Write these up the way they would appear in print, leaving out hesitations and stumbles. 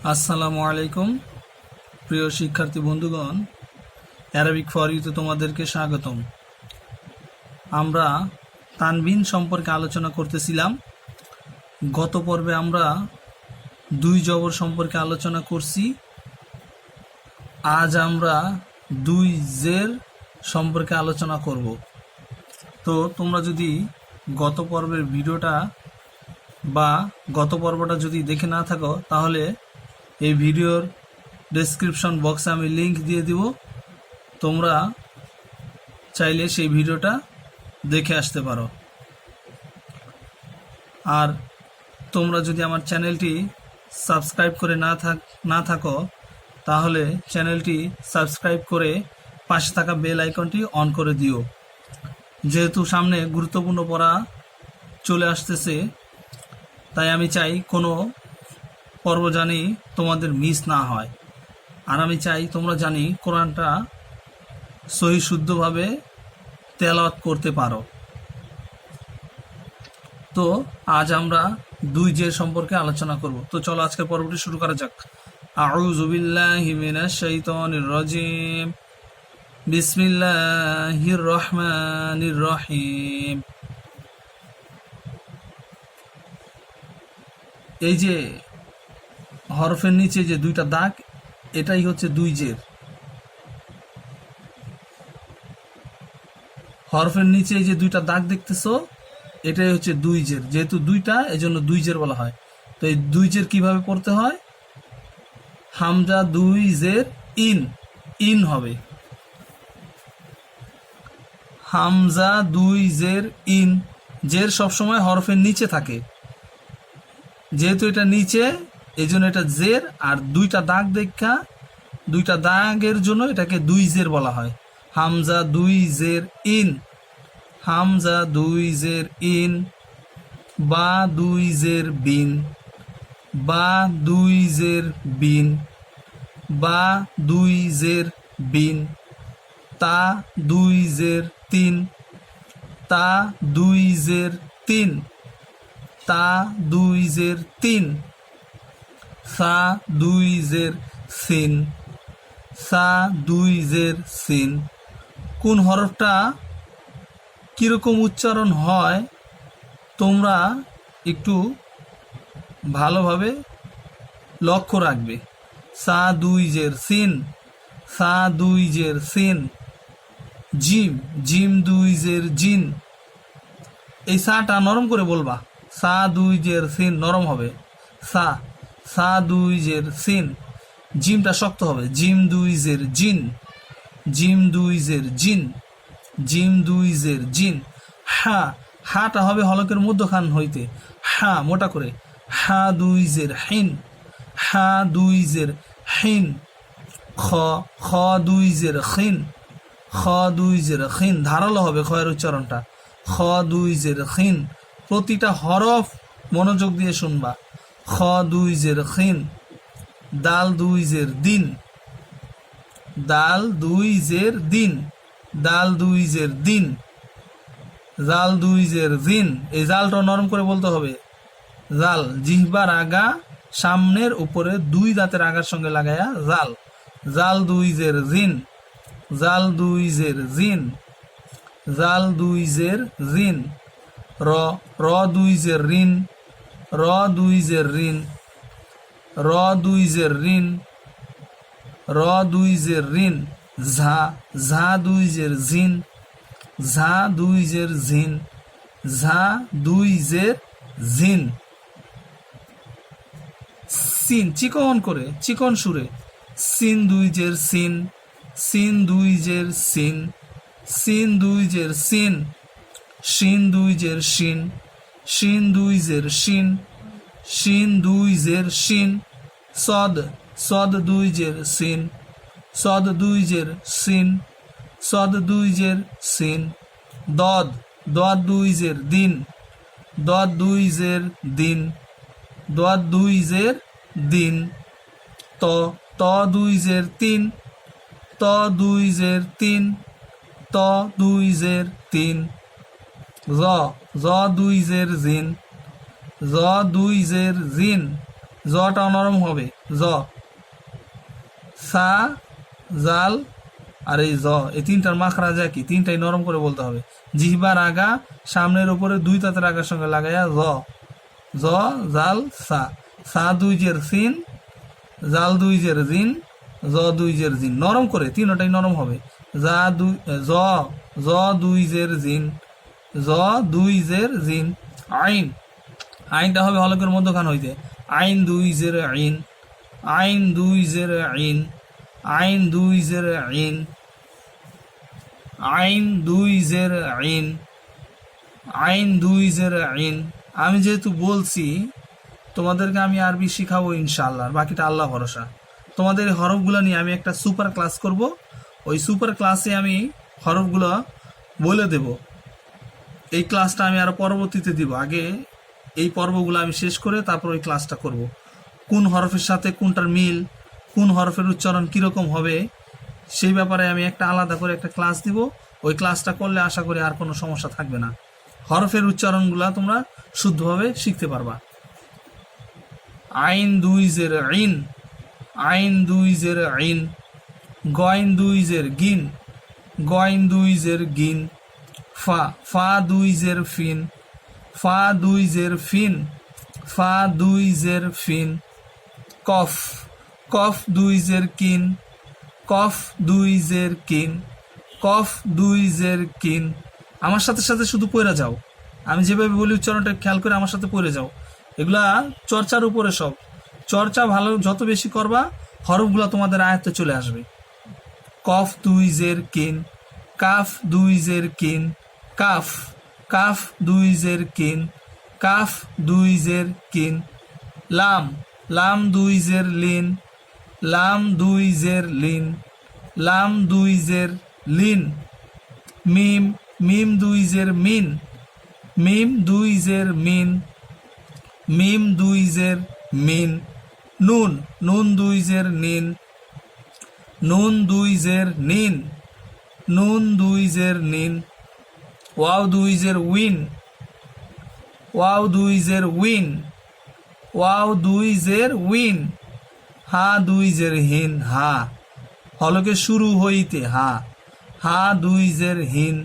আসসালামু আলাইকুম প্রিয় শিক্ষার্থী বন্ধুগণ, অ্যারাবিক ফর ইউতে তোমাদেরকে স্বাগতম। আমরা তানবিন সম্পর্কে আলোচনা করতেছিলাম। গত পর্বে আমরা দুই জবর সম্পর্কে আলোচনা করছি। আজ আমরা দুই জের সম্পর্কে আলোচনা করব। তো তোমরা যদি গত পর্বের ভিডিওটা বা গত পর্বটা যদি দেখে না থাকো, তাহলে এই ভিডিওর ডেসক্রিপশন বক্সে আমি লিংক দিয়ে দিব। তোমরা চাইলে সেই ভিডিওটা দেখে আসতে পারো। আর তোমরা যদি আমার চ্যানেলটি সাবস্ক্রাইব করে না থাকো, তাহলে চ্যানেলটি সাবস্ক্রাইব করে পাশে থাকা বেল আইকনটি অন করে দিও। যেহেতু সামনে গুরুত্বপূর্ণ পড়া চলে আসতেছে, তাই আমি চাই কোনো পর্ব জানি তোমাদের মিস না হয়। আর আমি চাই তোমরা জানি কোরআনটা সহি শুদ্ধভাবে তেলাওয়াত করতে পারো। তো আজ আমরা দুই জের সম্পর্কে আলোচনা করব। তো চলো আজকের পর্বটি শুরু করা যাক। আউযু বিল্লাহি মিনাশ শাইতানির রাজিম। বিসমিল্লাহির রহমানির রহিম। এই যে হরফের নিচে যে দুইটা দাগ, এটাই হচ্ছে দুই জের। হরফের নিচে যে দুইটা দাগ দেখতেছো, এটাই হচ্ছে দুই জের। যেহেতু দুইটা, এজন্য দুই জের বলা হয়। তো এই দুই জের কিভাবে পড়তে হয়? হামজা দুই জের ইন, ইন হবে। হামজা দুই জের ইন। জের সবসময় হরফের নিচে থাকে, যেহেতু এটা নিচে, এই জন্য এটা জের। আর দুইটা দাগ দেখা, দুইটা দাগের জন্য এটাকে দুই জের বলা হয়। হামজা দুই জের ইন, হামজা দুই জের ইন। বা দুই জের বিন, বা দুই জের বিন। বা দুই জের বিন। তা দুই জের তিন, তা দুই জের তিন। তা দুই জের তিন। সা দুই জের সিন, সা দুই জের সিন। কোন হরফটা কিরকম উচ্চারণ হয় তোমরা একটু ভালোভাবে লক্ষ্য রাখবে। সা দুই জের সিন, সা দুই জের সিন। জিম, জিম দুই জের জিন। এই সাটা নরম করে বলবা। সা দুই জের সিন নরম হবে। সা, সা দুই জের সিন। জিমটা শক্ত হবে। জিম দুই জের জিন, জিম দুই জের জিন। জিম দুই জের জিন। হা, হাটা হবে হলকের মধ্যখান হইতে। হা মোটা করে। হা দুই জের হিন, হা দুই জের হিন। খ, খ দুই জের খিন, খ দুই জের খিন। ধারালো হবে খয়ের উচ্চারণটা। খ দুই জের খিন। প্রতিটা হরফ মনোযোগ দিয়ে শুনবা। খ দুই জের খিন। দাল দুই জের দিন, দাল দুই জের দিন। দাল দুই জের দিন। জাল দুই জের জিন। এই জালটা নরম করে বলতে হবে। জাল, জিহ্বার আগা সামনের উপরে দুই দাঁতের আগার সঙ্গে লাগায়া জাল। জাল দুই জের জিন, জাল দুই জের জিন। জাল দুই জের জিন। র, র দুই জের রিন, র দুই জের রিন। র দুই জের রিন, র দুই জের রিন। ঝা, ঝা দুই জের জিন, ঝা দুই জের জিন। ঝা দুই জের জিন। সিন, চিকন করে, চিকন সুরে। সিন দুই জের সিন, সিন দুই জের সিন। সিন দুই জের সিন। শিন দুই জের শিন, শিন দুই জের শিন। শিন দুই জের শিন। সদ, সদ দুই জের সিন, সদ দুই জের সিন। সদ দুই জের সিন। দদ, দদ দুই জের দিন, দদ দুই জের দিন। দদ দুই জের দিন। ত, ত দুই জের তিন, ত দুই জের তিন। ত দুই জের তিন। জ, জ দুই জের জিন, জ দুই জের জিন। জটাও নরম হবে, জ, সা, জাল আর এই জ, এই তিনটার মাখরাজ একই, তিনটাই নরম করে বলতে হবে। জিহ্বার আগা সামনের উপরে দুই দাঁতের আগার সঙ্গে লাগাইয়া জ, জ, জাল, সা, সা দুই জের সিন, জাল দুই জের জিন, জ দুই জের জিন, নরম করে, তিনটাই নরম হবে। জা দুই জ, জ দুই জের জিন, জ দুই জের জিন। আইন, আইনটা হবে হলকের মধ্যখান হইতে, আইন দুই জের আইন, আইন দুই জের আইন, আইন দুই জের আইন, আইন দুই জের আইন, আইন দুই জের আইন। আমি যেহেতু বলছি তোমাদেরকে আমি আরবি শিখাবো ইনশাআল্লাহ, বাকিটা আল্লাহ ভরসা। তোমাদের হরফগুলো নিয়ে আমি একটা সুপার ক্লাস করব, ওই সুপার ক্লাসে আমি হরফগুলো বলে দেব। এই ক্লাসটা আমি আরো পরবর্তীতে দিব, আগে এই পর্বগুলো আমি শেষ করে তারপর ওই ক্লাসটা করব। কোন হরফের সাথে কোনটার মিল, কোন হরফের উচ্চারণ কীরকম হবে, সেই ব্যাপারে আমি একটা আলাদা করে একটা ক্লাস দিব। ওই ক্লাসটা করলে আশা করি আর কোনো সমস্যা থাকবে না, হরফের উচ্চারণগুলো তোমরা শুদ্ধভাবে শিখতে পারবা। আইন দুই জের আইন, আইন দুই জের আইন, গইন দুই জের গিন, গইন দুই জের গিন, ফা, ফা দুই জের ফিন, ফা দুই জের ফিন, ফা দুই জের ফিন, কফ, কফ দুই জের কিন, কফ দুই জের কিন, কফ দুই জের কিন। আমার সাথে সাথে শুধু পড়ে যাও, আমি যেভাবে বলি উচ্চারণটা খেয়াল করে আমার সাথে পড়ে যাও। এগুলা চর্চার উপরে সব, চর্চা ভালো যত বেশি করবা হরফগুলো তোমাদের আয়ত্তে চলে আসবে। কফ দুই জের কিন, কাফ দুই জের কিন, কাফ, কাফ দুই জের কিন, কাফ দুই জের কিন। লাম, লাম দুই জের লিন, লাম দুই জের লিন, লাম দুই জের লিন। মিম, মিম দুই জের মিন, মিম দুই জের মিন, মিম দুই জের মিন। নুন, নুন দুই জের নিন, নুন দুই জের নিন, নুন দুই জের নিন। ওয়াও দুই জের উইন, ওয়াও দুই জের উইন, ওয়াও দুই জের উইন। হা দুই জের হিন, হা, হলকে শুরু হইতে হা, হা দুই জের হিন,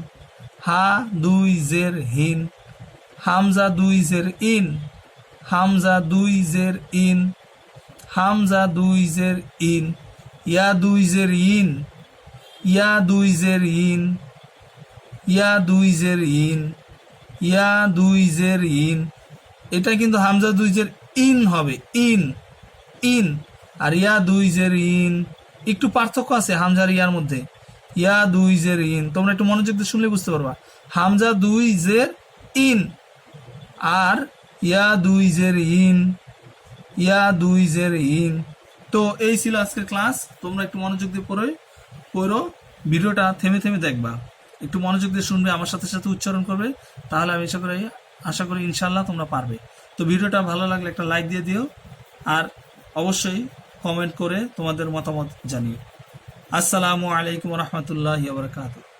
হা দুই জের হিন। হামজা দুই জের ইন, হামজা দুই জের ইন, হামজা দুই জের ইন। ইয়া দুই জের ইন, ইয়া দুই জের ইন, ইয়া দুই জের ইন, ইয়া দুই জের ইন। এটা কিন্তু হামজা দুই জের ইন হবে, ইন, ইন। আর ইয়া দুই জের ইন, একটু পার্থক্য আছে হামজার ইয়ার মধ্যে। ইয়া দুই জের ইন, তোমরা একটু মনোযোগ দিয়ে শুনলে বুঝতে পারবা। হামজা দুই জের ইন আর ইয়া দুই জের ইন, ইয়া দুই জের ইন। তো এই ছিল আজকের ক্লাস, তোমরা একটু মনোযোগ দিয়ে পড়ো, ভিডিওটা থেমে থেমে দেখবা, একটু মনোযোগ দিয়ে শুনবে, আমার সাথে সাথে উচ্চারণ করবে, তাহলে আমি আশা করি ইনশাল্লাহ তোমরা পারবে। তো ভিডিওটা ভালো লাগলে একটা লাইক দিয়ে দিও, আর অবশ্যই কমেন্ট করে তোমাদের মতামত জানিও। আসসালামু আলাইকুম রহমতুল্লাহি ওয়া বারাকাতুহু।